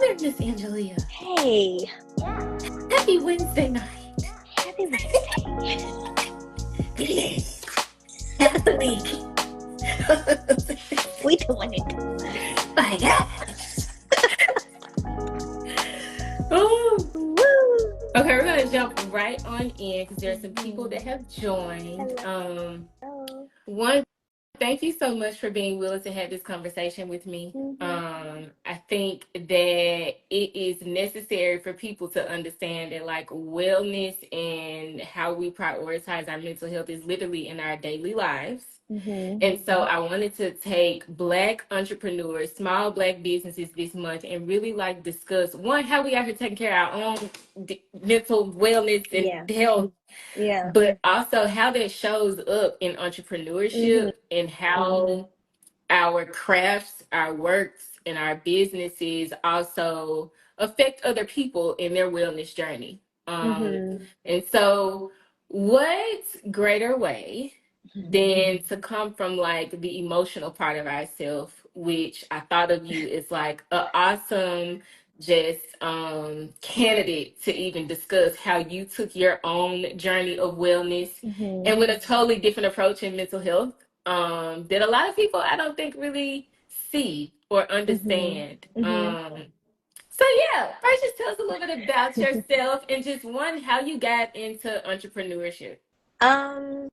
there, Miss Angelia. Hey, Happy Wednesday night. happy Wednesday. Half the week. We doing it. My gosh. Oh. Woo! Okay, we're gonna jump right on in because there's some people that have joined. Hello. One, thank you so much for being willing to have this conversation with me. Mm-hmm. I think that it is necessary for people to understand that like wellness and how we prioritize our mental health is literally in our daily lives. Mm-hmm. And so I wanted to take Black entrepreneurs, small Black businesses this month and really like discuss one, how we out here taking care of our own mental wellness Yeah. and health, Yeah. but also how that shows up in Mm-hmm. entrepreneurship and how our crafts, our works, and our businesses also affect other people in their wellness journey. Mm-hmm. And so, what greater way than to come from like the emotional part of ourselves, which I thought of you as like an awesome just candidate to even discuss how you took your own journey of wellness Mm-hmm. and with a totally different approach in mental health that a lot of people I don't think really see or Mm-hmm. understand. Mm-hmm. So yeah, first just tell us a little bit about yourself and just one, how you got into entrepreneurship. Um,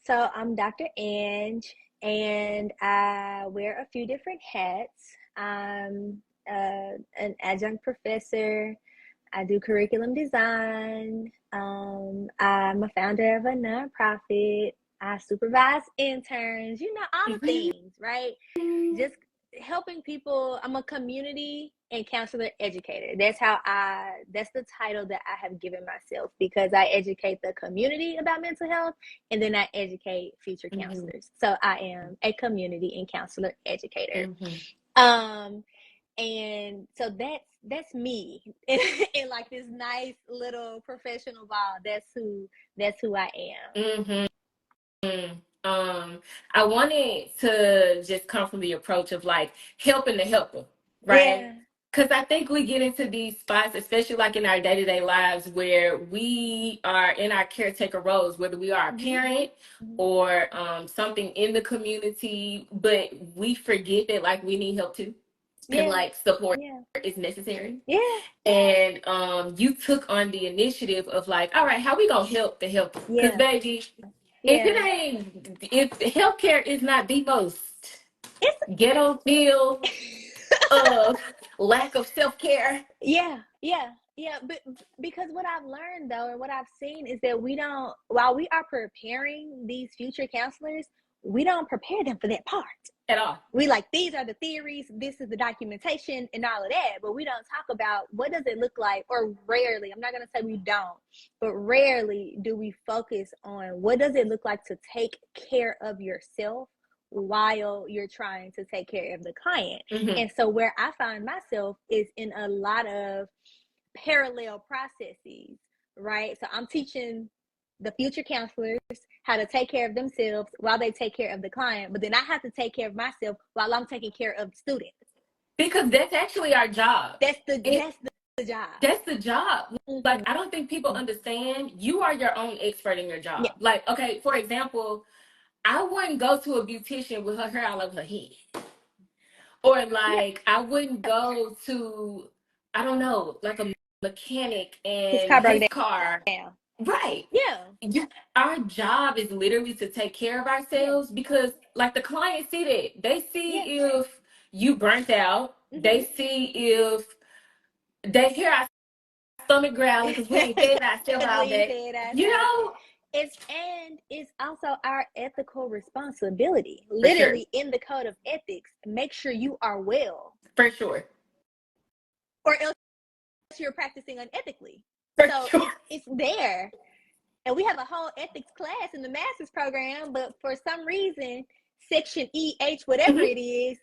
so I'm Dr. Ang, and I wear a few different hats. I'm an adjunct professor. I do curriculum design. I'm a founder of a nonprofit. I supervise interns, all the things, right? Just helping people. I'm a community and counselor educator. That's the title that I have given myself because I educate the community about mental health and then I educate future Mhm. counselors. So I am a community and counselor educator. Mhm. Um, and so that's me in like this nice little professional ball. That's who I am. Mhm. I wanted to just come from the approach of like helping the helper, right? Yeah. Because I think we get into these spots, especially like in our day to day lives, where we are in our caretaker roles, whether we are a Mm-hmm. parent Mm-hmm. or something in the community, but we forget that like we need help too, and Yeah. like support Yeah. is necessary. Yeah. And you took on the initiative of like, all right, how we gonna help the helper? Because Yeah. baby, Yeah. if healthcare is not the most It's ghetto feel of lack of self-care. yeah. Yeah. Yeah. But because what I've learned though, and what I've seen is that we don't, while we are preparing these future counselors, we don't prepare them for that part. At all. We like, these are the theories, this is the documentation and all of that, but we don't talk about what does it look like, or rarely, I'm not going to say we don't, but rarely do we focus on what does it look like to take care of yourself while you're trying to take care of the client. Mm-hmm. And so where I find myself is in a lot of parallel processes, right? So I'm teaching the future counselors how to take care of themselves while they take care of the client, but then I have to take care of myself while I'm taking care of students. Because that's actually our job. That's the It, that's the job. that's the job. Like, Mm-hmm. I don't think people understand you are your own expert in your Yeah. job. Like, okay, for example, I wouldn't go to a beautician with her hair all over her head. Or Yeah. like I wouldn't go to, I don't know, like a mechanic His and car broke his car. down. Right. Yeah. Our job is literally to take care of Yeah. ourselves because like the clients see that. They see Yeah. if you burnt out. Mm-hmm. They see if they hear our stomach growling because we ain't fed ourselves Because all we day. fed You ourselves. know? It's also our ethical responsibility. For sure. Literally in the code of ethics, make sure you are well, For sure. or else you're practicing unethically. For So sure. it's there. And we have a whole ethics class in the master's program, but for some reason, section EH, whatever Mhm. it is,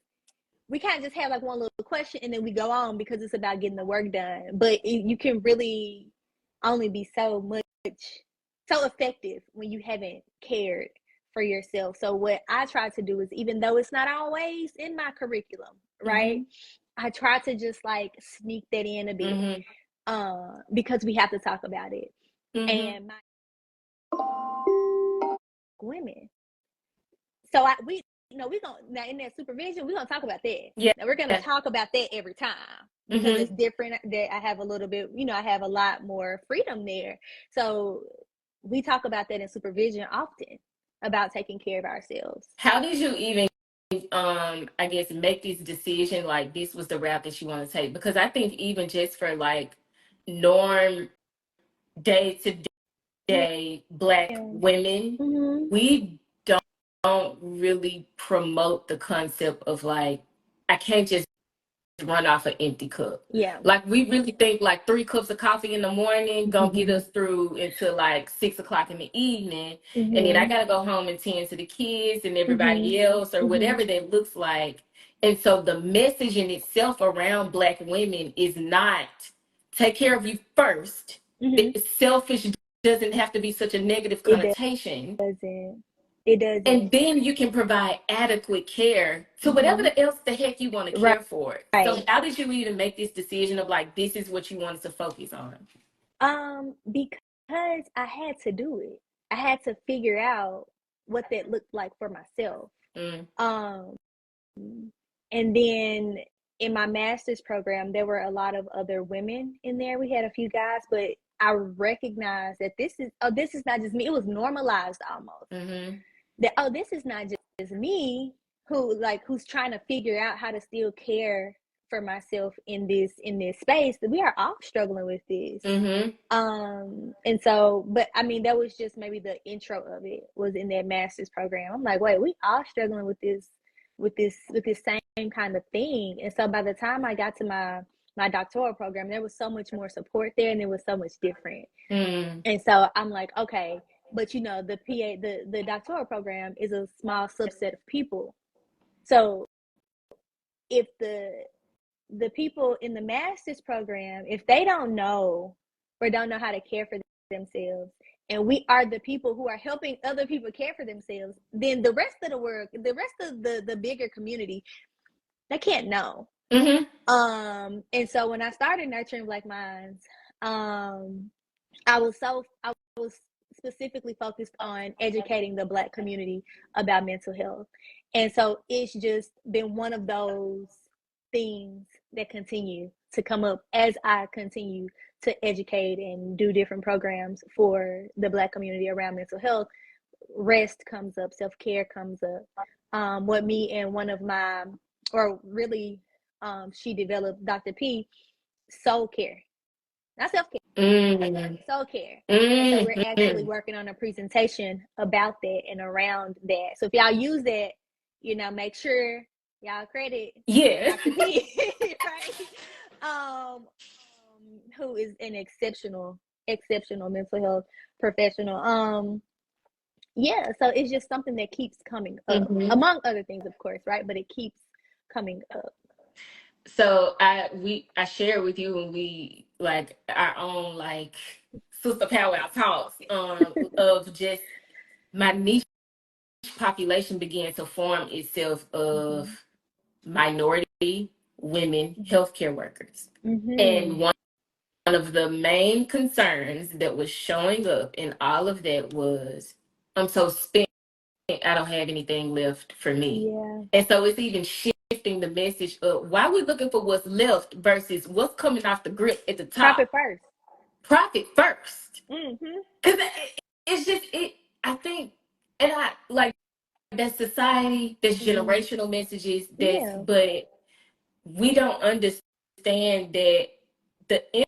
we kind of just have like one little question and then we go on because it's about getting the work done. But you can really only be so effective when you haven't cared for yourself. So what I try to do is, even though it's not always in my curriculum, right? Mhm. I try to just like sneak that in a bit, because we have to talk about it. And my women. So we gonna now in that supervision, we're gonna talk about that. Yeah. Now we're gonna talk about that every time because it's different. That I have a little bit, I have a lot more freedom there. So we talk about that in supervision often about taking care of ourselves. How did you even I guess make this decision like this was the route that you want to take? Because I think even just for like norm day to day Black women, we don't really promote the concept of like I can't just run off an empty cup. Yeah. Like we really think like 3 cups of coffee in the morning gonna get us through until like 6 o'clock in the evening. And then I gotta go home and tend to the kids and everybody else or whatever that looks like. And so the message in itself around Black women is not take care of you first. Selfish doesn't have to be such a negative connotation. It doesn't. And then you can provide adequate care to whatever else the heck you want to care for. So how did you even make this decision of like, this is what you wanted to focus on? Because I had to do it. I had to figure out what that looked like for myself. And then in my master's program, there were a lot of other women in there. We had a few guys, but I recognized that this is not just me. It was normalized almost. That this is not just me who's trying to figure out how to still care for myself in this space. That we are all struggling with this. And so, but I mean, that was just maybe the intro of it was in that master's program. I'm like, wait, we all struggling with this same kind of thing. And so by the time I got to my doctoral program, there was so much more support there, and it was so much different. And so I'm like, okay, but the doctoral program is a small subset of people. So if the people in the master's program, if they don't know or don't know how to care for themselves, and we are the people who are helping other people care for themselves, then the rest of the world, the rest of the bigger community, they can't know. And so when I started nurturing Black minds, I was specifically focused on educating the Black community about mental health. And so it's just been one of those things that continue to come up as I continue to educate and do different programs for the Black community around mental health. Rest comes up, self-care comes up. What me and one of my, or really, she developed, Dr. P, soul care. Not self-care, soul care. And so we're actually working on a presentation about that and around that. So if y'all use that, make sure y'all credit Dr. P, right? Who is an exceptional mental health professional. Yeah, so it's just something that keeps coming up, among other things, of course, right? But it keeps coming up. So I shared with you when we like our own like sister powwow talks of just my niche population began to form itself of minority women healthcare workers. And one of the main concerns that was showing up in all of that was I'm so spent, I don't have anything left for me. And so it's even shifting the message of why we're looking for what's left versus what's coming off the grip at the top. Profit first. Because it's just I think, and I like that society, there's generational messages, but we don't understand that the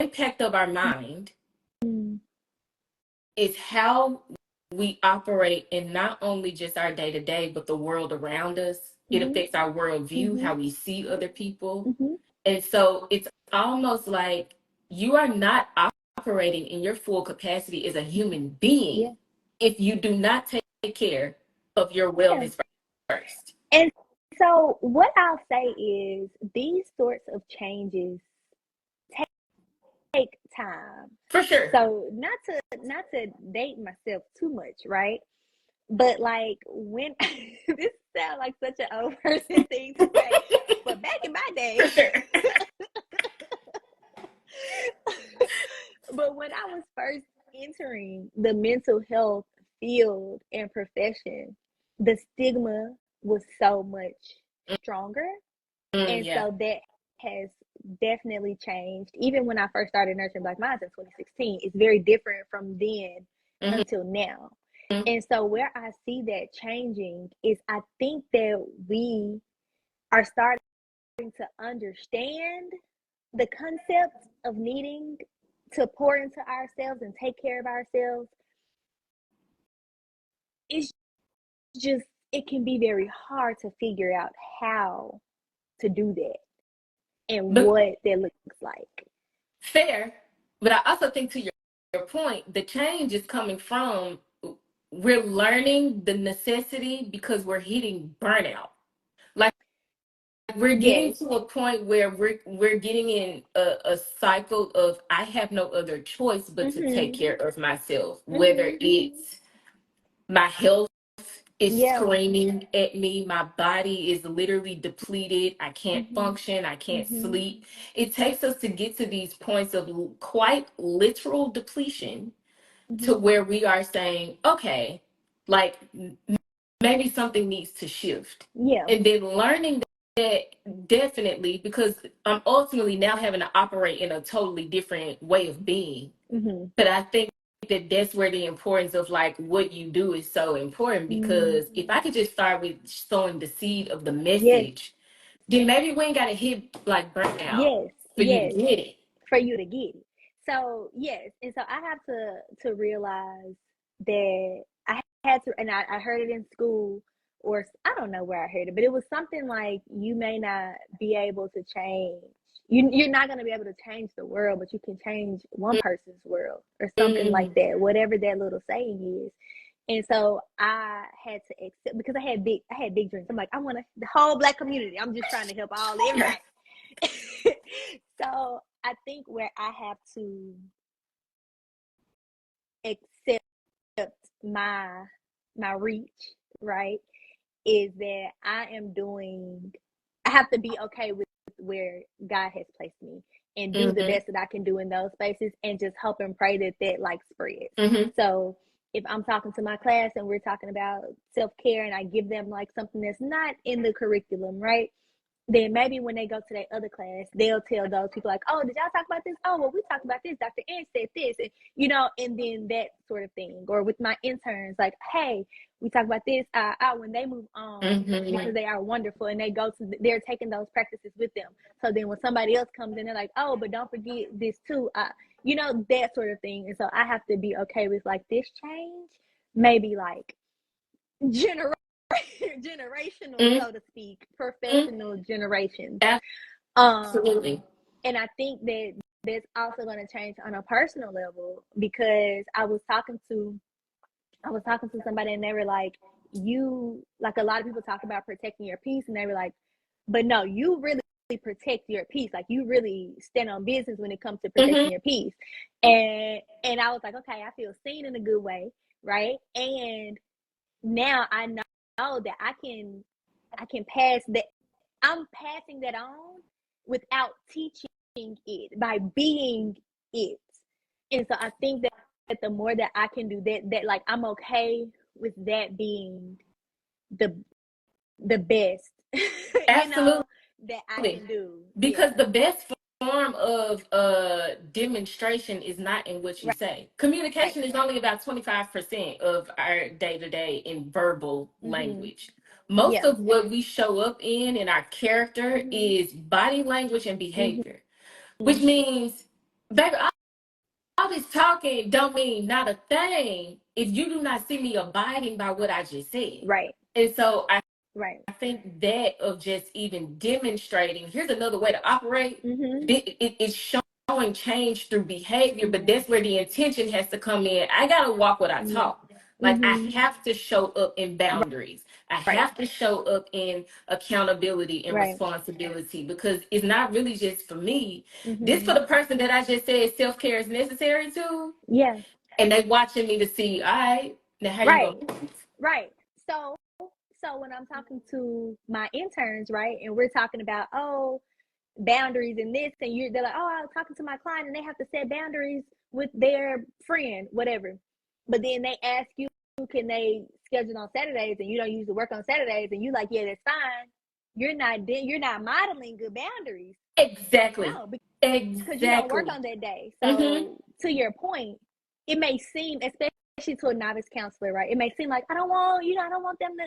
impact of our mind is how we operate in not only just our day-to-day, but the world around us. It affects our worldview, how we see other people. And so it's almost like you are not operating in your full capacity as a human being if you do not take care of your wellness first. And so what I'll say is these sorts of changes take time. For sure. So not to date myself too much, right? But like when this sound like such an old person thing to say, but back in my day. For sure. But when I was first entering the mental health field and profession, the stigma was so much stronger. And Yeah. so that has definitely changed. Even when I first started Nurturing Black Minds in 2016, it's very different from then until now. And so where I see that changing is I think that we are starting to understand the concept of needing to pour into ourselves and take care of ourselves. It's just, it can be very hard to figure out how to do that and what that looks like. Fair. But I also think, to your point, the change is coming from, we're learning the necessity because we're hitting burnout. Like, we're getting to a point where we're getting in a cycle of, I have no other choice but to take care of myself, whether it's my health is screaming at me, my body is literally depleted, I can't function, I can't sleep. It takes us to get to these points of quite literal depletion to where we are saying, okay, like, maybe something needs to shift. And then learning that, definitely, because I'm ultimately now having to operate in a totally different way of being. But I think that that's where the importance of, like, what you do is so important, because if I could just start with sowing the seed of the message, then maybe we ain't got to hit like burnout for you to get it. For you to get it. So yes, and so I have to realize that I had to, and I heard it in school, or I don't know where I heard it, but it was something like, you may not be able to change. You're not going to be able to change the world, but you can change one person's world, or something like that, whatever that little saying is. And so I had to accept, because I had big dreams. I'm like, I want the whole Black community. I'm just trying to help everybody. So I think where I have to accept my reach, right, is that I have to be okay with where God has placed me, and do the best that I can do in those spaces, and just hope and pray that like spreads. So if I'm talking to my class and we're talking about self-care, and I give them like something that's not in the curriculum, right, then maybe when they go to their other class, they'll tell those people like, oh, did y'all talk about this? Oh, well, we talked about this. Dr. Ang said this. And, and then that sort of thing. Or with my interns, like, hey, we talked about this. When they move on, because they are wonderful, and they're taking those practices with them. So then when somebody else comes in, they're like, oh, but don't forget this too. That sort of thing. And so I have to be okay with like this change, maybe like generational, so to speak, professional generations. Absolutely. And I think that that's also going to change on a personal level, because I was talking to somebody, and they were like, a lot of people talk about protecting your peace, and they were like, but no, you really protect your peace. Like, you really stand on business when it comes to protecting your peace. And I was like, okay, I feel seen in a good way, right? And now I know that I can pass that. I'm passing that on without teaching it, by being it. And so I think that the more that I can do that like, I'm okay with that being the best, Absolutely. that I can do. Because the best form of demonstration is not in what you say. Communication is only about 25% of our day-to-day in verbal language. Most of what we show up in our character is body language and behavior, which means, baby, all this talking don't mean not a thing if you do not see me abiding by what I just said. Right. And so I I think that of just even demonstrating, here's another way to operate, it's showing change through behavior, but that's where the intention has to come in. I got to walk what I talk. Like, I have to show up in boundaries. I have to show up in accountability and responsibility, because it's not really just for me. This for the person that I just said self-care is necessary to. Yeah. And they watching me to see, all right, now how you going? Right. So when I'm talking to my interns, right, and we're talking about, oh, boundaries and this, and they're like, oh, I was talking to my client and they have to set boundaries with their friend, whatever. But then they ask you, can they schedule on Saturdays, and you don't usually work on Saturdays, and you like, yeah, that's fine. You're not modeling good boundaries. Exactly. No, because you don't work Exactly. on that day. So to your point, it may seem, especially to a novice counselor, right? It may seem like, I don't want them to.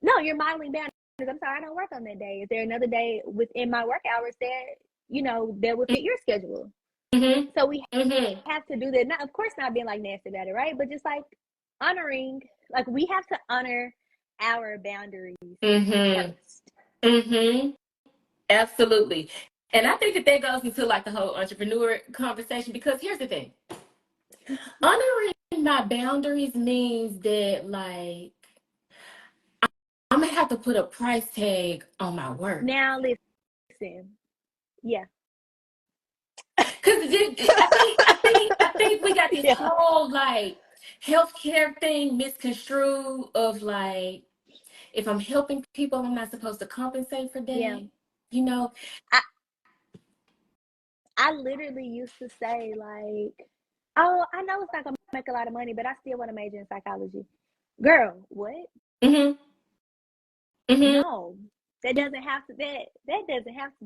No, you're modeling boundaries. I'm sorry, I don't work on that day. Is there another day within my work hours that will fit your schedule? So we have to do that. Not, of course, not being like nasty about it, right? But just like honoring, like we have to honor our boundaries first. Absolutely. And I think that goes into like the whole entrepreneur conversation, because here's the thing. Honoring my boundaries means that, like, I'm gonna have to put a price tag on my work. Now listen, yeah. Because I think we got this whole like healthcare thing misconstrued of like, if I'm helping people, I'm not supposed to compensate for that. Yeah. You know, I literally used to say like, oh, I know it's not gonna make a lot of money, but I still want to major in psychology. Girl, what? No, that doesn't have to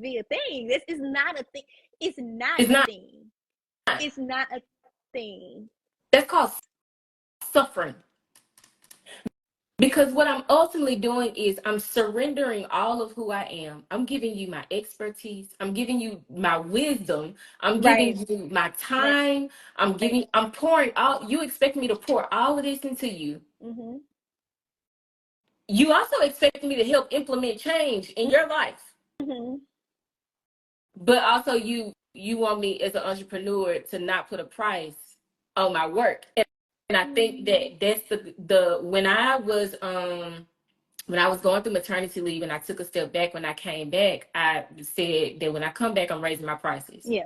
be a thing. This is not a thing. It's not a thing. It's not a thing. That's called suffering. Because what I'm ultimately doing is I'm surrendering all of who I am. I'm giving you my expertise. I'm giving you my wisdom. I'm giving you my time. I'm pouring all, you expect me to pour all of this into you. You also expect me to help implement change in your life. But also you want me as an entrepreneur to not put a price on my work. And I think that that's the when I was going through maternity leave and I took a step back, when I came back, I said that when I come back, I'm raising my prices. Yeah.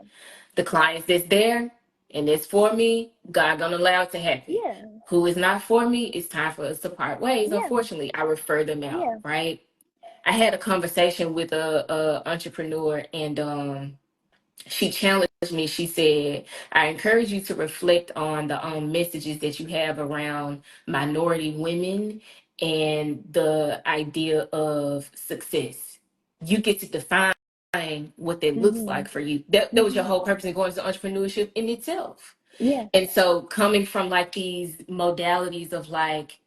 The clients that's there and it's for me, God gonna allow it to happen. Yeah. Who is not for me, it's time for us to part ways. Yeah. Unfortunately, I refer them out, Yeah. right? I had a conversation with a entrepreneur, and she challenged me. She said, I encourage you to reflect on the messages that you have around minority women and the idea of success. You get to define what that looks like for you. That was your whole purpose in going to entrepreneurship in itself. Yeah. And so coming from like these modalities of like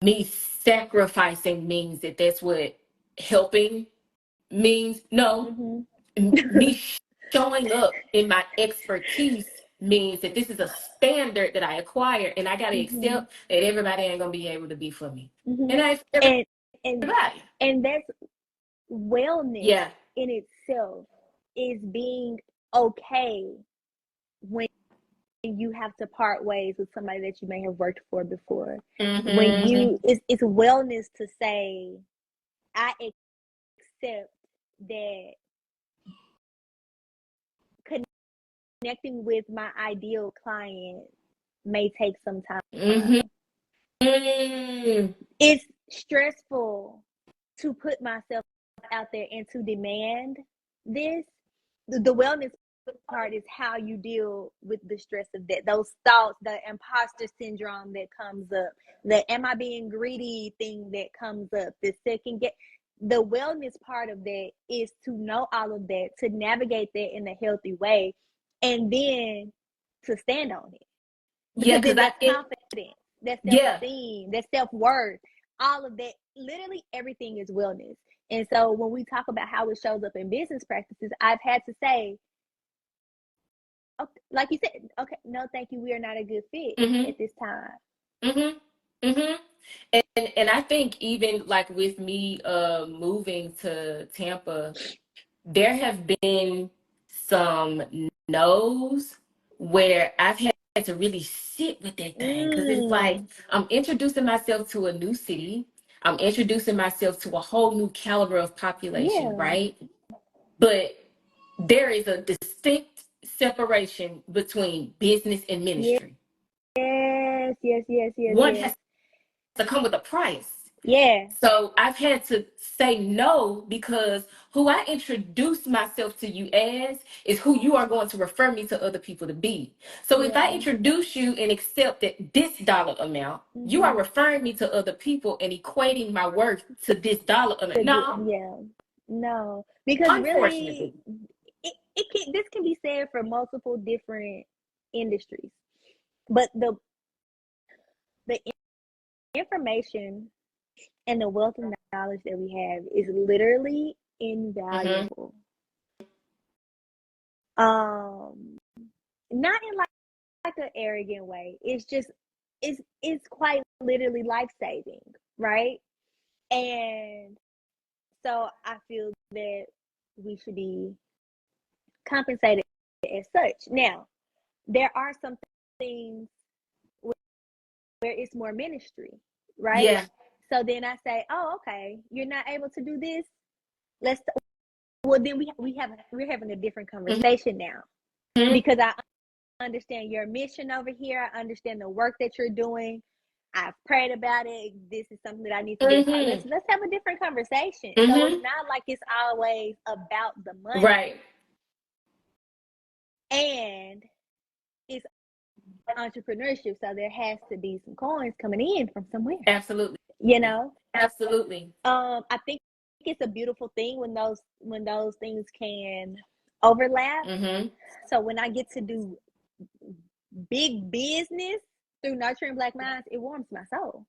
me sacrificing means that that's what helping means. No. Me showing up in my expertise means that this is a standard that I acquire, and I got to accept that everybody ain't gonna be able to be for me. And I everybody. And that's wellness in itself, is being okay when you have to part ways with somebody that you may have worked for before. When it's wellness to say, I accept that connecting with my ideal client may take some time. It's stressful to put myself out there and to demand this. The wellness part is how you deal with the stress of that, those thoughts, the imposter syndrome that comes up, the am I being greedy thing that comes up, the second get. The wellness part of that is to know all of that, to navigate that in a healthy way, and then to stand on it. Because then that's confidence, that's self-esteem, that's self-worth, all of that. Literally everything is wellness. And so when we talk about how it shows up in business practices, I've had to say, okay, like you said, okay, no, thank you, we are not a good fit at this time. And I think even like with me moving to Tampa, there have been some no's where I've had to really sit with that thing, because it's like I'm introducing myself to a new city. I'm introducing myself to a whole new caliber of population, right? But there is a distinct separation between business and ministry. Yes. One has to come with a price. Yeah. So I've had to say no because who I introduce myself to you as is who you are going to refer me to other people to be. So if I Yeah. introduce you and accept that this dollar amount, you are referring me to other people and equating my worth to this dollar amount. No, Yeah. No, because really, unfortunately. it can this can be said for multiple different industries, but the information and the wealth of knowledge that we have is literally Mm-hmm. invaluable. Not in like an arrogant way. It's just it's quite literally life saving, right? And so I feel that we should be compensated as such. Now, there are some things where it's more ministry, right? Yeah. So then I say, oh, okay, you're not able to do this. Let's well then we're having a different conversation now Mm-hmm. because I understand your mission over here. I understand the work that you're doing. I've prayed about it. This is something that I need to get. Mm-hmm. Let's have a different conversation. So it's Mm-hmm. not like it's always about the money, Right. and it's entrepreneurship. So there has to be some coins coming in from somewhere. Absolutely. You know, Absolutely. I think it's a beautiful thing when those things can overlap. Mm-hmm. So when I get to do big business through nurturing Black minds, it warms my soul.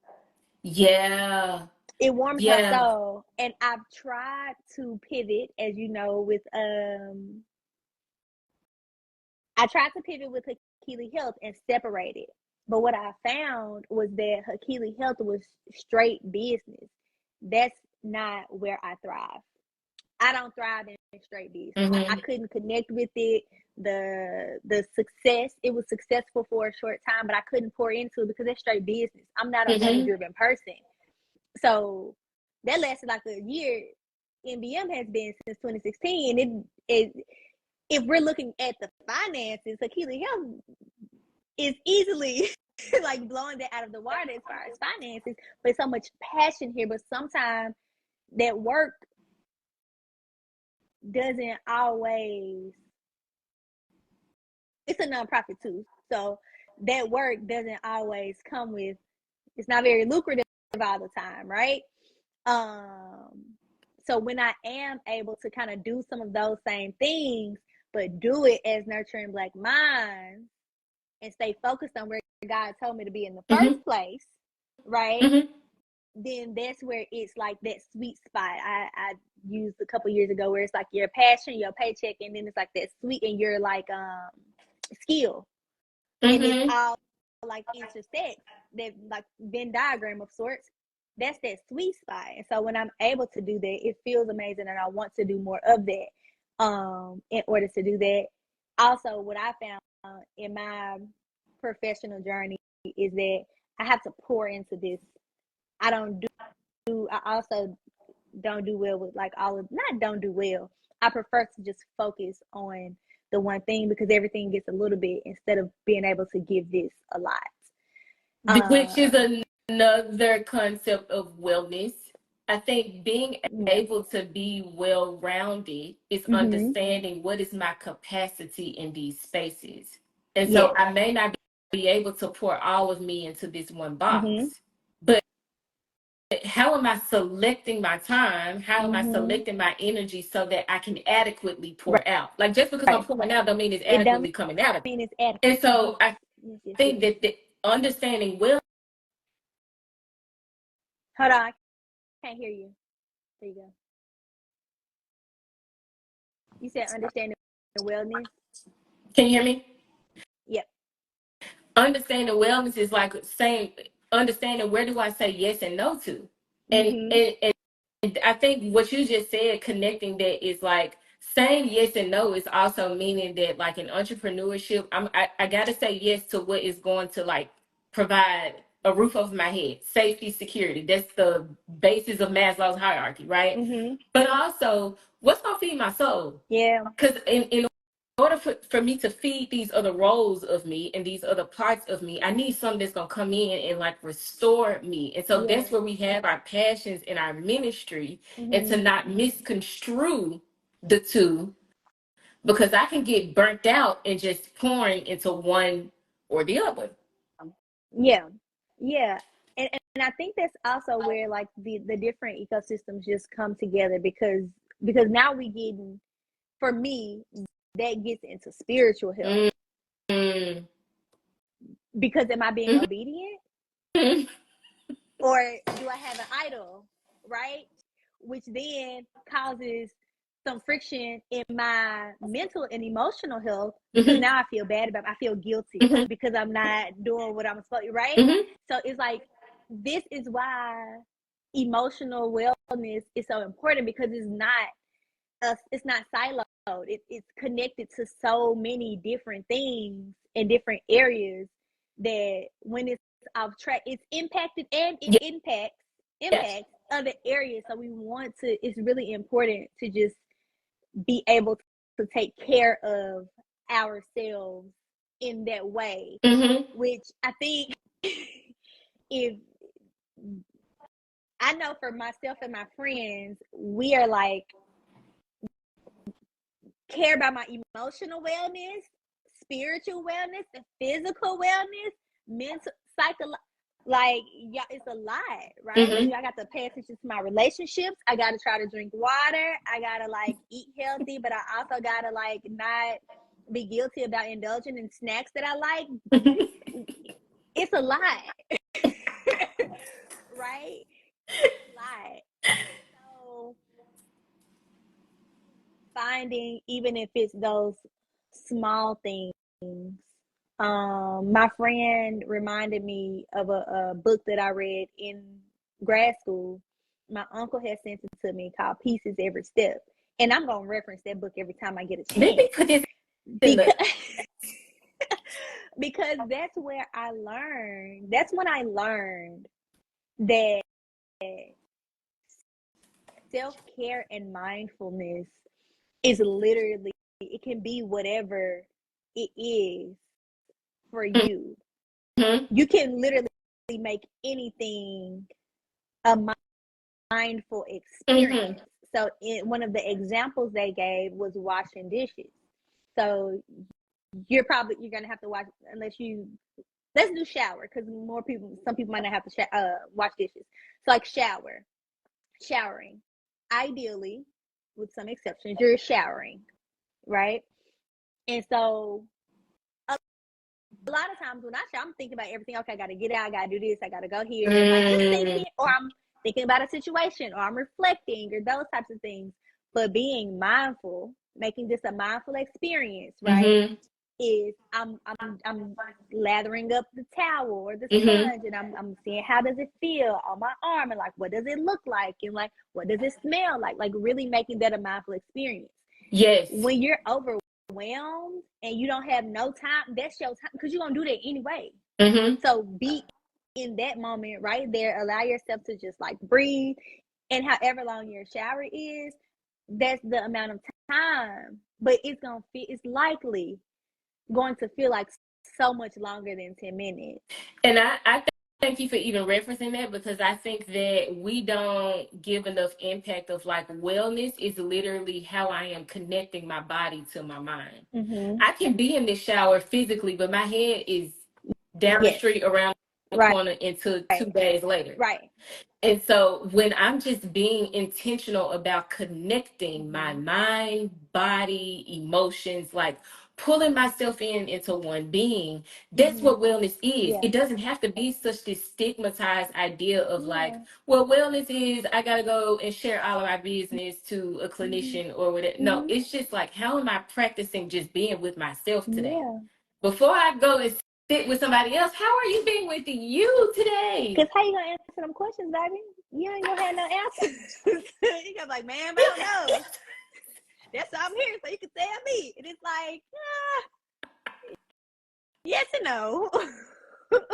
Yeah. It warms my Yeah. soul, and I've tried to pivot, as you know, with I tried to pivot with Hakili Health and separate it. But what I found was that Hakili Health was straight business. That's not where I thrive. I don't thrive in straight business. I Mm-hmm. couldn't connect with it. The success, it was successful for a short time, but I couldn't pour into it because it's straight business. I'm not a money Mm-hmm. driven person. So that lasted like a year. NBM has been since 2016. If we're looking at the finances, Hakili Health is easily like blowing that out of the water as far as finances. But so much passion here. But sometimes that work doesn't always. It's a nonprofit too, so that work doesn't always come with. It's not very lucrative all the time, right? Um, so when I am able to kind of do some of those same things, but do it as nurturing Black minds and stay focused on where God told me to be in the Mm-hmm. first place, right? Mm-hmm. Then that's where it's like that sweet spot I used a couple years ago, where it's like your passion, your paycheck, and then it's like that sweet and your like skill, and it's Mm-hmm. all like intersects, that like Venn diagram of sorts. That's that sweet spot. And so when I'm able to do that, it feels amazing, and I want to do more of that. In order to do that, also what I found in my professional journey is that I have to pour into this. I don't do. I also don't do well with like all of, not don't do well. I prefer to just focus on the one thing because everything gets a little bit instead of being able to give this a lot. Which is Um, another concept of wellness. I think being yeah. able to be well rounded is Mhm. understanding what is my capacity in these spaces. And so Yes. I may not be able to pour all of me into this one Mhm. box, but how am I selecting my time? How am I Mhm. selecting my energy so that I can adequately Right. pour out? Like just because I'm pouring out don't mean it's It don't adequately coming out of me. mean it's adequate. And so Yes. I Yes. Yes. think Yes. that the understanding well. Hold on. I can't hear you. There you go. You said understanding wellness. Can you hear me? Yep. Understanding wellness is like saying understanding where do I say yes and no to, and Mhm. and, and I think what you just said, connecting that is like saying yes and no is also meaning that like in entrepreneurship, I gotta say yes to what is going to like provide a roof over my head, safety, security. That's the basis of Maslow's hierarchy, right? Mhm. But also, what's gonna feed my soul? Yeah. Because in order for me to feed these other roles of me and these other parts of me, I need something that's gonna come in and like restore me. And so Yeah. that's where we have our passions in our ministry, and to Mm-hmm. not misconstrue the two, because I can get burnt out and just pouring into one or the other. Yeah. Yeah. And I think that's also where like the different ecosystems just come together, because now we getting, for me, that gets into spiritual health. Mm-hmm. Because am I being obedient, or do I have an idol, right? Which then causes some friction in my mental and emotional health, because Mm-hmm. now I feel bad about it. I feel guilty Mm-hmm. because I'm not doing what I'm supposed to, right? Mm-hmm. So it's like, this is why emotional wellness is so important, because it's not siloed. It's connected to so many different things in different areas, that when it's off track, it's impacted, and it Yes. impacts other areas. So we want to. It's really important to just be able to take care of ourselves in that way, Mm-hmm. which I think, if I know for myself and my friends, we are like, care about my emotional wellness, spiritual wellness, and physical wellness, mental, psychological. Like, yeah, it's a lot, right? Mm-hmm. I got to pay attention to my relationships. I got to try to drink water. I got to like eat healthy, but I also got to like not be guilty about indulging in snacks that I like. It's a lot, right? It's a lot. So finding, even if it's those small things. My friend reminded me of a book that I read in grad school. My uncle had sent it to me, called Pieces Every Step. And I'm going to reference that book every time I get a Let chance. me put this in Because, the. because that's where I learned, that's when I learned that self-care and mindfulness is literally, it can be whatever it is for you. Mm-hmm. You can literally make anything a mindful Mm-hmm. experience. So one of the examples they gave was washing dishes. So you're gonna have to watch, unless you, let's do shower, because some people might not have to wash dishes. So like showering, ideally, with some exceptions, you're showering, right? And so a lot of times when I shower, I'm thinking about everything. Okay, I got to get out. I got to do this. I got to go here. Like, just thinking, or I'm thinking about a situation, or I'm reflecting, or those types of things. But being mindful, making this a mindful experience, right? Mm-hmm. Is I'm lathering up the towel or the Mm-hmm. sponge, and I'm seeing, how does it feel on my arm, and like, what does it look like, and like, what does it smell like really making that a mindful experience. Yes. When you're overwhelmed and you don't have no time, that's your time, because you're gonna do that anyway. Mm-hmm. So be in that moment right there. Allow yourself to just like breathe, and however long your shower is, that's the amount of time. But it's likely going to feel like so much longer than 10 minutes. And I thank you for even referencing that, because I think that we don't give enough impact of like wellness is literally how I am connecting my body to my mind. Mm-hmm. I can be in the shower physically, but my head is down the Yes. street around the Right. corner until 2 days later. Right. And so when I'm just being intentional about connecting my Mm-hmm. mind, body, emotions, like pulling myself into one being, that's Mm-hmm. what wellness is. Yeah. It doesn't have to be such this stigmatized idea of like, Yeah. well, wellness is I gotta go and share all of my business to a Mm-hmm. clinician or whatever. No, Mm-hmm. it's just like, how am I practicing just being with myself today? Yeah. Before I go and sit with somebody else, how are you being with you today? Because how you gonna answer them questions, baby? You ain't gonna have no answers. You gonna be like, ma'am, I don't know. That's why I'm here, so you can tell me. And it's like, yes and no.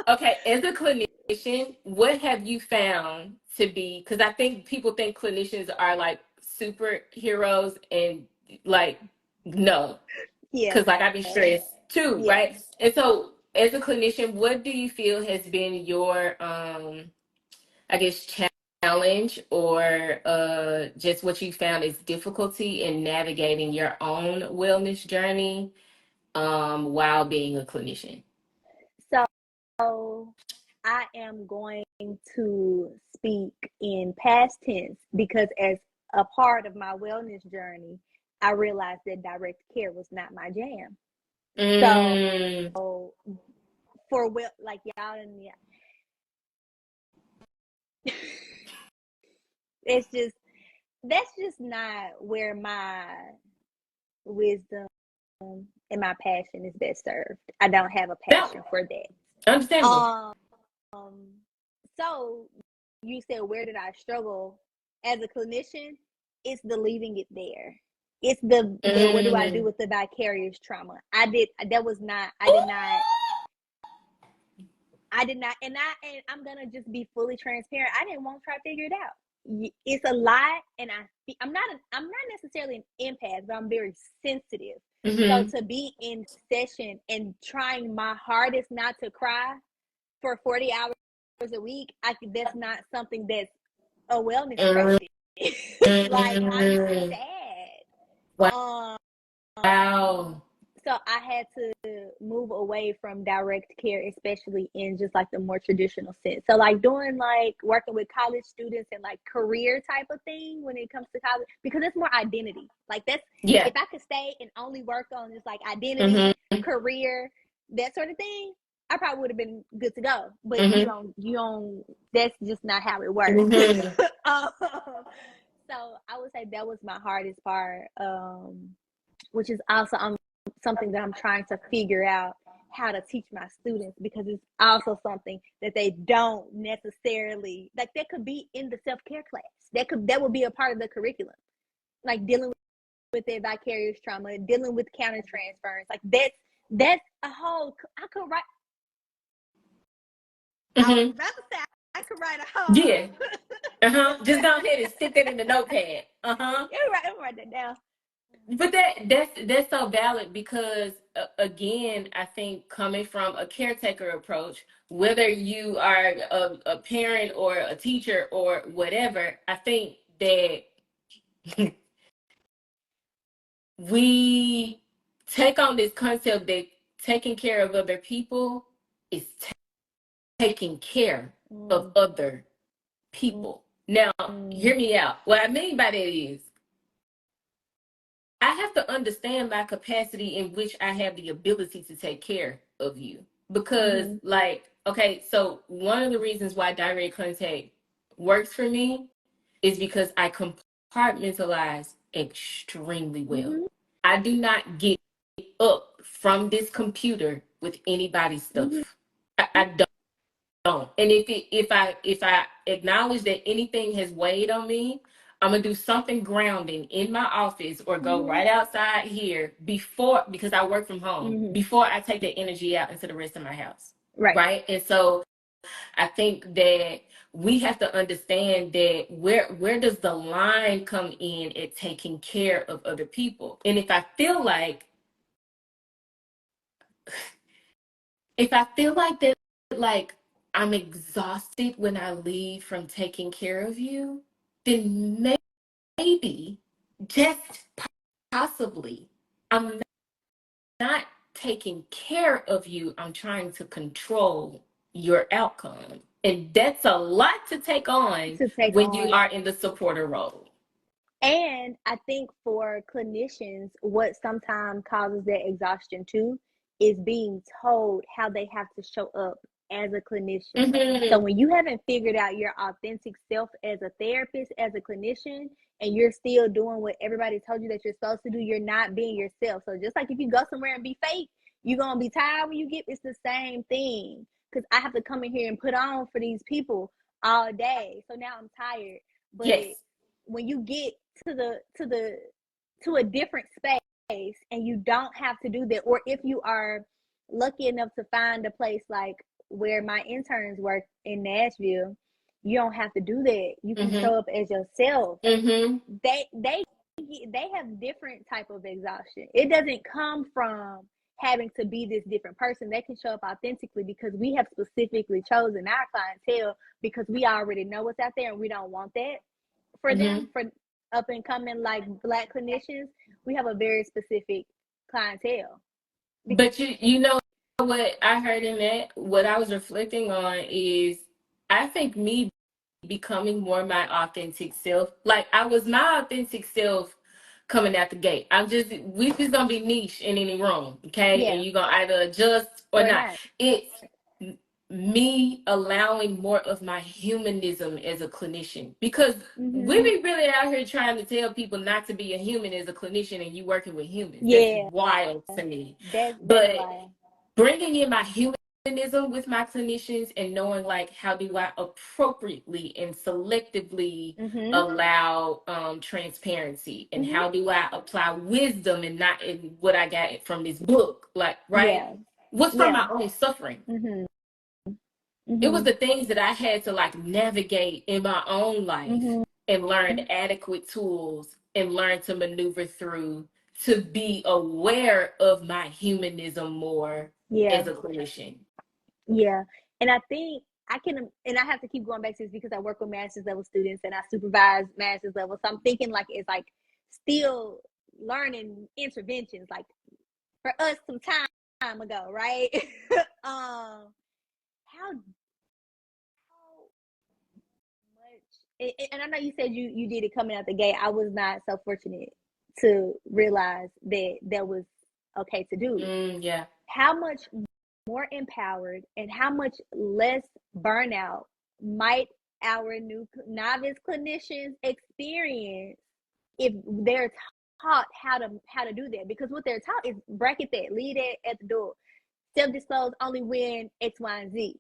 Okay, as a clinician, what have you found to be? Because I think people think clinicians are like superheroes, and like, no. Yeah. Because like I be stressed too, Yeah. right? And so as a clinician, what do you feel has been your I guess challenge or just what you found is difficulty in navigating your own wellness journey while being a clinician? So I am going to speak in past tense because as a part of my wellness journey, I realized that direct care was not my jam. Mm. So for like y'all and it's just that's just not where my wisdom and my passion is best served. I don't have a No, passion for that. understandable. Um so you said where did I struggle as a clinician? It's the leaving it there. It's the what do I do Mm. with the vicarious trauma? I did that was not I did not, and I'm gonna just be fully transparent. I didn't want to try to figure it out. It's a lot, and I'm not necessarily an empath, but I'm very sensitive. So Mm-hmm. to be in session and trying my hardest not to cry for 40 hours a week, that's not something that's a wellness practice. Like I'm Mm. sad. Wow. So I had to move away from direct care, especially in just like the more traditional sense. So like doing like working with college students and like career type of thing when it comes to college, because it's more identity. Like that's Yeah. if I could stay and only work on just like identity, Mm-hmm. career, that sort of thing, I probably would have been good to go. But Mm-hmm. you don't. That's just not how it works. Mm-hmm. um, so I would say that was my hardest part, which is also something that I'm trying to figure out how to teach my students, because it's also something that they don't necessarily like. That could be in the self-care class. That would be a part of the curriculum, like dealing with their vicarious trauma, dealing with counter transference. Like that's a whole. I could write. I was Mm-hmm. about to say I could write a whole. Yeah. Uh-huh. Just go ahead and stick that in the notepad. Uh-huh. Write that down. But that's so valid because again, I think coming from a caretaker approach, whether you are a parent or a teacher or whatever, I think that we take on this concept that taking care of other people is taking care of Mm, other mm, people. Now, mm, hear me out. What I mean by that is I have to understand my capacity in which I have the ability to take care of you. Because, mm-hmm, like, okay, so one of the reasons why direct contact works for me is because I compartmentalize extremely well. mm-hmm, I do not get up from this computer with anybody's mm-hmm, stuff. I don't. And if I acknowledge that anything has weighed on me, I'm gonna do something grounding in my office or go mm-hmm, right outside here before, because I work from home, mm-hmm. before I take the energy out into the rest of my house. Right. Right. And so I think that we have to understand that where does the line come in at taking care of other people? And if I feel like that, like I'm exhausted when I leave from taking care of you, then maybe, just possibly, I'm not taking care of you. I'm trying to control your outcome. And that's a lot to take on To take when you on. are in the supporter role. And I think for clinicians, what sometimes causes that exhaustion too is being told how they have to show up as a clinician. So Mm-hmm. when you haven't figured out your authentic self as a therapist, as a clinician, and you're still doing what everybody told you that you're supposed to do, you're not being yourself. So just like if you go somewhere and be fake, you're going to be tired when you get, it's the same thing. Because I have to come in here and put on for these people all day. So now I'm tired. But Yes. when you get to a different space and you don't have to do that, or if you are lucky enough to find a place like where my interns work in Nashville, you don't have to do that. You can Mm-hmm. show up as yourself. Mm-hmm. They they have different type of exhaustion. It doesn't come from having to be this different person. They can show up authentically because we have specifically chosen our clientele because we already know what's out there and we don't want that for them. For up and coming like Black clinicians, we have a very specific clientele. But you know what I heard in that, what I was reflecting on is, I think me becoming more my authentic self. Like, I was my authentic self coming out the gate. We just gonna be niche in any room, okay? Yeah. And you're gonna either adjust or not. It's me allowing more of my humanism as a clinician, because we be really out here trying to tell people not to be a human as a clinician, and you working with humans. Yeah. That's wild to me. That's But bringing in my humanism with my clinicians and knowing, like, how do I appropriately and selectively allow transparency, and how do I apply wisdom and not in what I got from this book, like, right? What's from my own suffering. It was the things that I had to, like, navigate in my own life and learn adequate tools and learn to maneuver through to be aware of my humanism more as a clinician. Yeah. And I think and I have to keep going back to this because I work with master's level students and I supervise master's level. So I'm thinking like it's like still learning interventions, like for us some time ago, right? How much, and I know you said you did it coming out the gate. I was not so fortunate to realize that was okay to do. Yeah. How much more empowered and how much less burnout might our new novice clinicians experience if they're taught how to do that? Because what they're taught is bracket that, leave it at the door, self-disclose only when X, Y, and Z.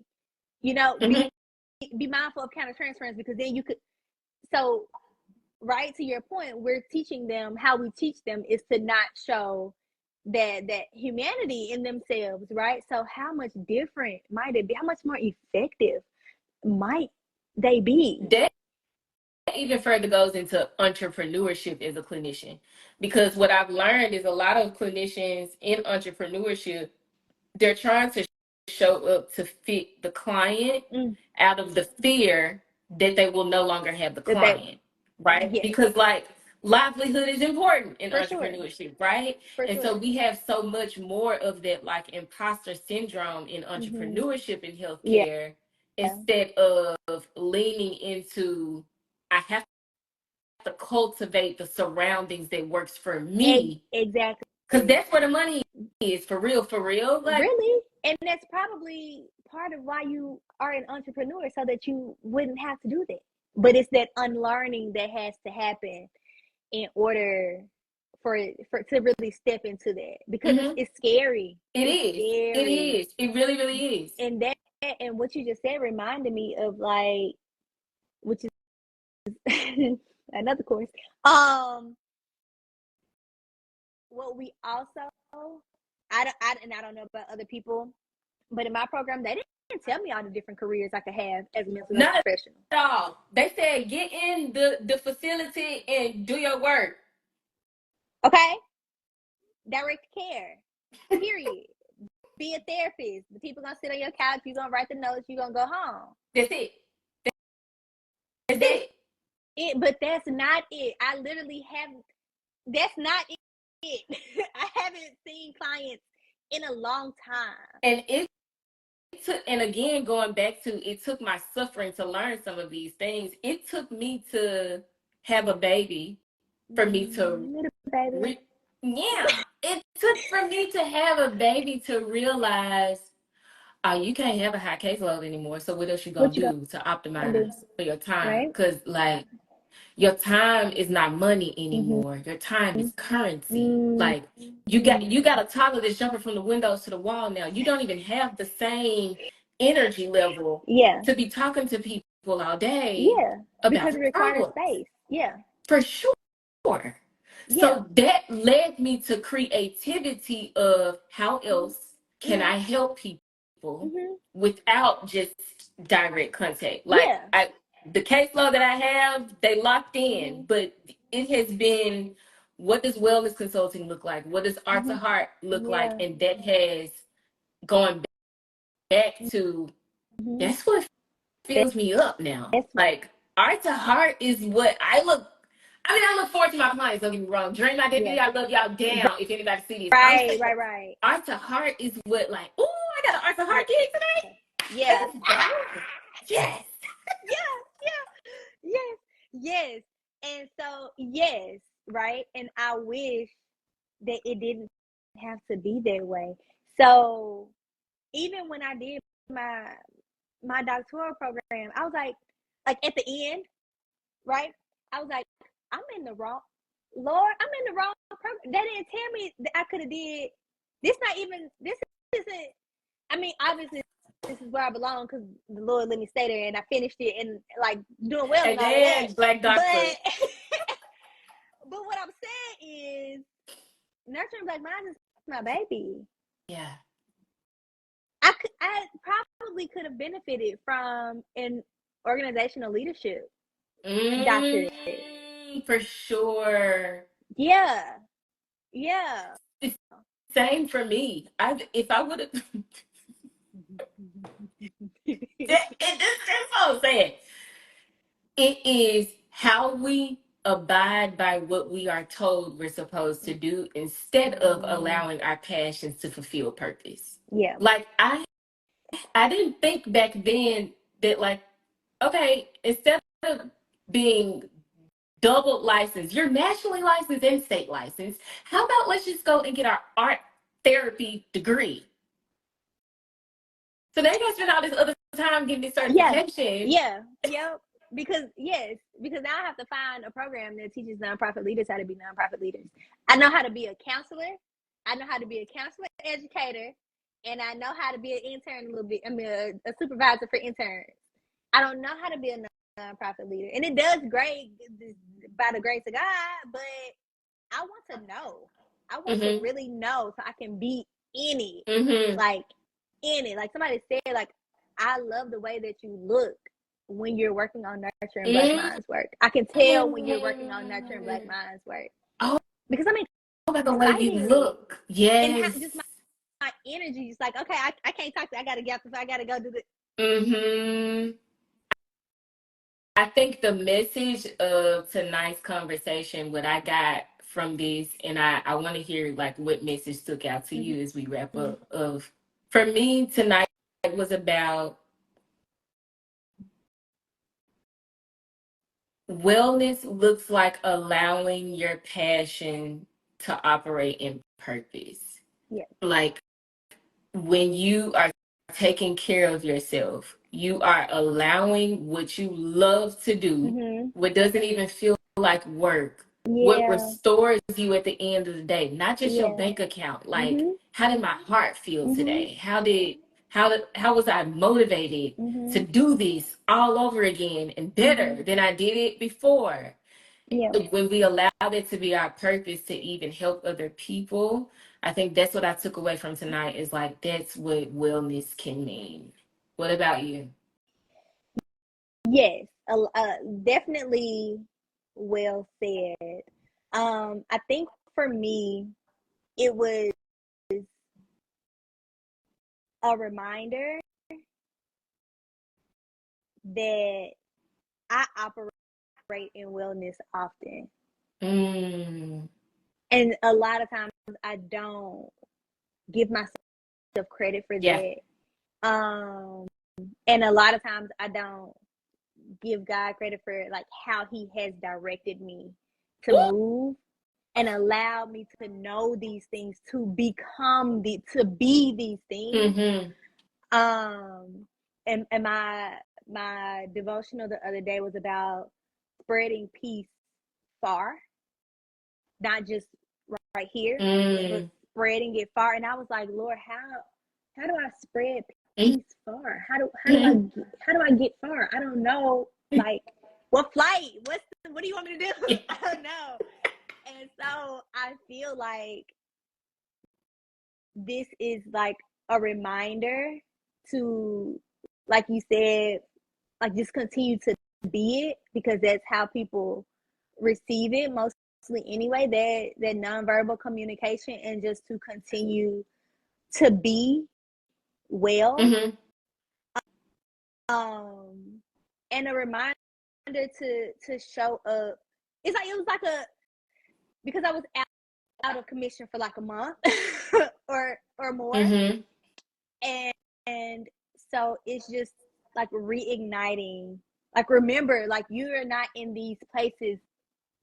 You know, be mindful of countertransference, because then you could. So, right to your point, we're teaching them, how we teach them is to not show that humanity in themselves, right? So how much different might it be? How much more effective might they be? That even further goes into entrepreneurship as a clinician, because what I've learned is a lot of clinicians in entrepreneurship, they're trying to show up to fit the client out of the fear that they will no longer have the client, right? Yes. Because, like, livelihood is important in entrepreneurship, right? So we have so much more of that, like, imposter syndrome in entrepreneurship and healthcare, instead of leaning into, I have to cultivate the surroundings that works for me. Exactly. Because that's where the money is, for real, like, really. And that's probably part of why you are an entrepreneur, so that you wouldn't have to do that. But it's that unlearning that has to happen in order for to really step into that, because it's scary. It is. It really, really is. And that, and what you just said reminded me of, like, which is another course. What we also, I don't know about other people, but in my program they didn't tell me all the different careers I could have as a mental health professional. Not at all. They said get in the facility and do your work. Okay. Direct care. Period. Be a therapist. The people gonna sit on your couch. You gonna write the notes. You gonna go home. That's it. That's it. But that's not it. I literally have. That's not it. I haven't seen clients in a long time. And and again, going back to, it took my suffering to learn some of these things. It took me to have a baby for me to it took for me to have a baby to realize, you can't have a high caseload anymore. So what else you gonna do to optimize for your time? Because, like, your time is not money anymore. Your time is currency. Like, you got a toddler that's jumping from the windows to the wall now. You don't even have the same energy level to be talking to people all day about because it requires space. For sure. So that led me to creativity of how else can I help people without just direct contact. Like, the caseload that I have, they locked in, but it has been what does wellness consulting look like? What does Art to Heart look like? Yeah. And that has gone back to, that's what fills me up now. That's Like, Art to Heart is what I look forward to my clients, don't get me wrong. During my yeah. deputy, I love y'all down if anybody see this. I'm Right, saying right, right. Art to Heart is what, like, ooh, I got an Art to Heart gig today. Yeah. Let's go. Yes. Yeah, yeah, yes. And so, yes, right? And I wish that it didn't have to be that way. So even when I did my doctoral program, I was like at the end, right? I was like, I'm in the wrong, Lord, I'm in the wrong program. They didn't tell me that I could have did this. This isn't. I mean, obviously, this is where I belong because the Lord let me stay there, and I finished it and like doing well and all of that. Amen, Black Doctor. But what I'm saying is, nurturing Black minds is my baby. Yeah. I probably could have benefited from an organizational leadership doctorate. For sure. Yeah, yeah. It's same for me. If I would have that's all I'm saying. It is how we abide by what we are told we're supposed to do instead of allowing our passions to fulfill purpose. Yeah. Like I didn't think back then that, like, okay, instead of being double licensed, you're nationally licensed and state licensed. How about let's just go and get our art therapy degree? So they gonna spend all this other time getting this certification. Yep. Because now I have to find a program that teaches nonprofit leaders how to be nonprofit leaders. I know how to be a counselor. I know how to be a counselor educator, and I know how to be an intern a little bit. I mean, a supervisor for interns. I don't know how to be a nonprofit leader, and it does great by the grace of God. But I want to know. I want to really know so I can be in it, like in it. Like somebody said, like I love the way that you look when you're working on nurturing Black minds work. I can tell when you're working on nurturing Black minds work. Oh, Because I mean, by the way you look. Yes. And just my energy, just like, okay, I can't talk to you. I gotta get up, I gotta go do this. I think the message of tonight's conversation, what I got from this, and I want to hear like what message stuck out to you as we wrap up. For me tonight was about wellness looks like allowing your passion to operate in purpose. Yeah. Like when you are taking care of yourself, you are allowing what you love to do, what doesn't even feel like work, what restores you at the end of the day, not just your bank account. Like, how did my heart feel today? How was I motivated to do this all over again and better than I did it before? Yeah. When we allow it to be our purpose to even help other people, I think that's what I took away from tonight is like, that's what wellness can mean. What about you? Yes, definitely well said. I think for me, it was a reminder that I operate in wellness often. And a lot of times I don't give myself credit for that. And a lot of times I don't give God credit for like how he has directed me to move and allow me to know these things, to be these things. And my devotional the other day was about spreading peace far, not just right here, but spreading it far. And I was like, Lord, how do I spread peace far? How do I get far? I don't know. Like, what flight? What do you want me to do? I don't know. And so I feel like this is like a reminder to, like you said, like just continue to be it, because that's how people receive it most anyway, that nonverbal communication, and just to continue to be well. Mm-hmm. And a reminder to show up. It was like because I was out of commission for like a month or more. Mm-hmm. And so it's just like reigniting. Like, remember, like, you are not in these places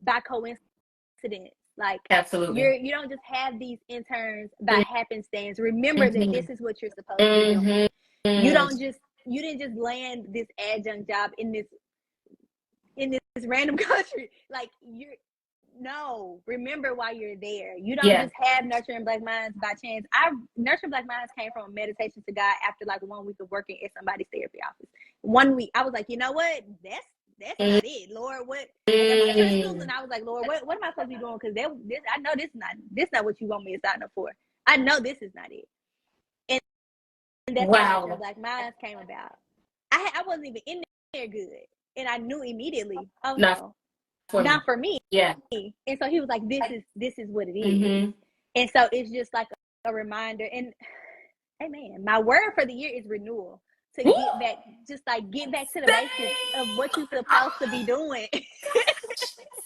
by coincidence. Like, Absolutely. you don't just have these interns by happenstance. Remember that this Mm-hmm. is what you're supposed to be doing. Mm-hmm. You didn't just land this adjunct job in this random country. Like, remember why you're there. You don't just have Nurturing Black Minds by chance. Nurturing Black Minds came from a meditation to God after like 1 week of working at somebody's therapy office. 1 week, I was like, you know what? That's not it, Lord. What? At my church schools, and I was like, Lord, what am I supposed to be doing? Because I know this not what you want me to sign up for. I know this is not it. And that's how Nurturing Black Minds came about. I wasn't even in there good, and I knew immediately. Oh no, not for me. Yeah. And so he was like, this is what it is. Mm-hmm. And so it's just like a reminder. And amen, my word for the year is renewal. To get back, just like get back to the basics of what you're supposed to be doing.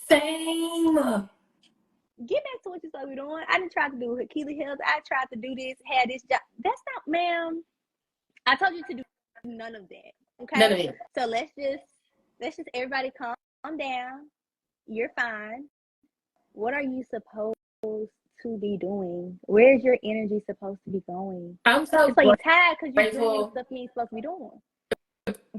Same. Get back to what you're supposed to be doing. I didn't try to do Hakili Hills. I tried to do this, had this job. That's not, ma'am. I told you to do none of that. Okay. None of it. So let's just everybody calm down. You're fine. What are you supposed to be doing? Where's your energy supposed to be going? I'm so it's like you're tired because you're doing grateful. stuff you ain't supposed to be doing.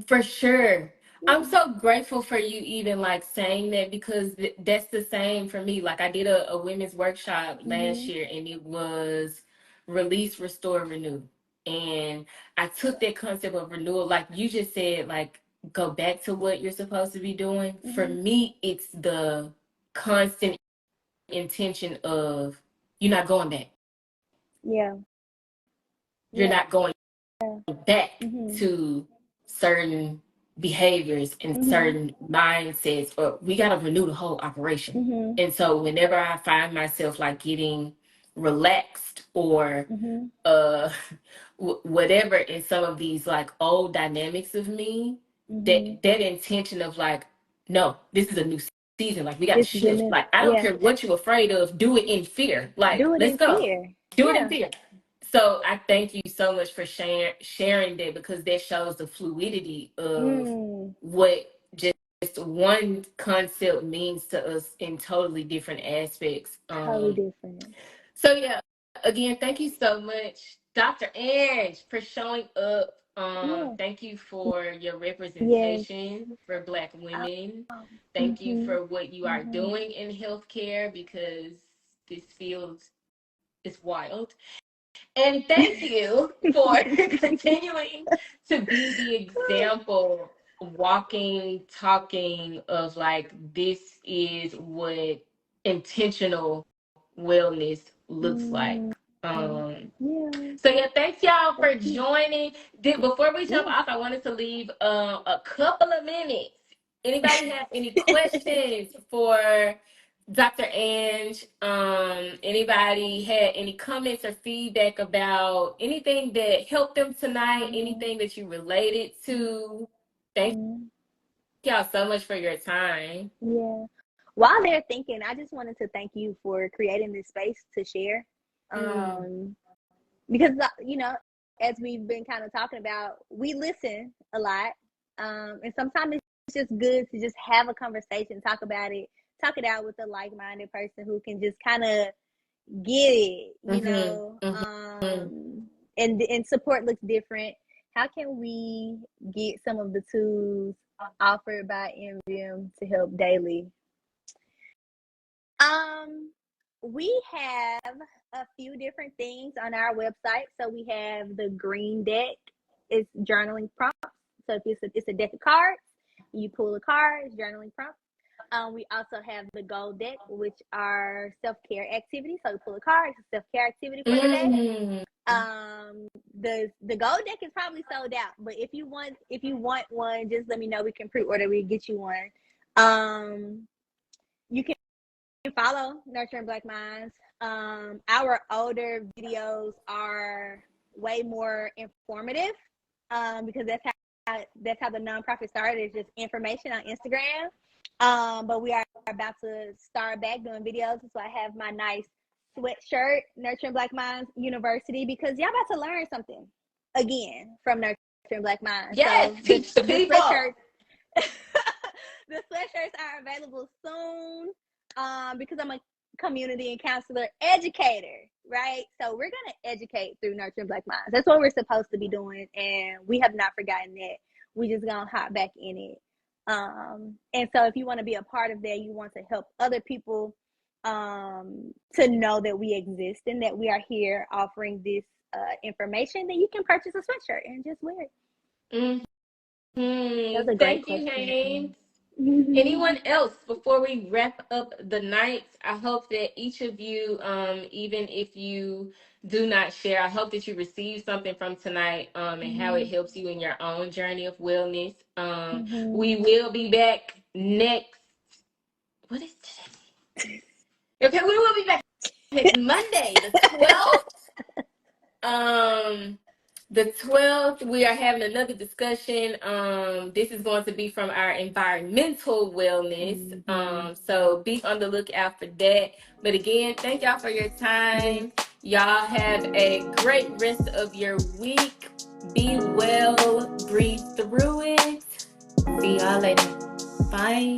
For sure. Yeah. I'm so grateful for you even like saying that, because that's the same for me. Like, I did a women's workshop last year, and it was release, restore, renew. And I took that concept of renewal, like you just said, like go back to what you're supposed to be doing. For me, it's the constant intention of you're not going back. Yeah. You're not going back Mm-hmm. to certain behaviors and certain mindsets, or we got to renew the whole operation. And so whenever I find myself like getting relaxed or whatever in some of these like old dynamics of me, that intention of like, no, this is a new season, like we got to shift. Like, I don't care what you're afraid of, do it in fear. Like, do it let's in go. fear. Do it in fear. So I thank you so much for sharing that, because that shows the fluidity of what just one concept means to us in totally different aspects. Totally different. So yeah, again, thank you so much, Dr. Ang, for showing up. Thank you for your representation for Black women. Thank you for what you are doing in healthcare, because this field is wild. And thank you for continuing to be the example, walking, talking of like, this is what intentional wellness looks like. So yeah, thanks y'all for joining. Before we jump off, I wanted to leave a couple of minutes. Anybody have any questions for Dr. Ange? Anybody had any comments or feedback about anything that helped them tonight? Anything that you related to? Thank y'all so much for your time. Yeah. While they're thinking, I just wanted to thank you for creating this space to share. Because, as we've been kind of talking about, we listen a lot. And sometimes it's just good to just have a conversation, talk it out with a like-minded person who can just kind of get it, and support looks different. How can we get some of the tools offered by MVM to help daily? We have a few different things on our website. So we have the green deck, it's journaling prompts. So if it's a deck of cards, you pull a card, it's journaling prompts. We also have the gold deck, which are self-care activities. So we pull a card, it's a self-care activity for the day. The gold deck is probably sold out, but if you want one, just let me know. We can pre-order. We get you one. You can follow Nurturing Black Minds. Our older videos are way more informative because that's how the nonprofit started. It's just information on Instagram. But we are about to start back doing videos. So I have my nice sweatshirt, Nurturing Black Minds University, because y'all about to learn something again from Nurturing Black Minds. Yes, So teach the people. The sweatshirts are available soon because I'm a community and counselor educator, right? So we're going to educate through Nurturing Black Minds. That's what we're supposed to be doing, and we have not forgotten that. We just going to hop back in it. And so if you want to be a part of that, you want to help other people to know that we exist and that we are here offering this information, then you can purchase a sweatshirt and just wear it. Mm-hmm. That was a great Thank you, question. Haynes. Anyone else before we wrap up the night? I hope that each of you, even if you do not share, I hope that you receive something from tonight and how it helps you in your own journey of wellness. We will be back next. What is today? Okay, we will be back next Monday, the 12th. The 12th, we are having another discussion. This is going to be from our environmental wellness. So be on the lookout for that. But again, thank y'all for your time. Y'all have a great rest of your week. Be well, breathe through it. See y'all later. Bye.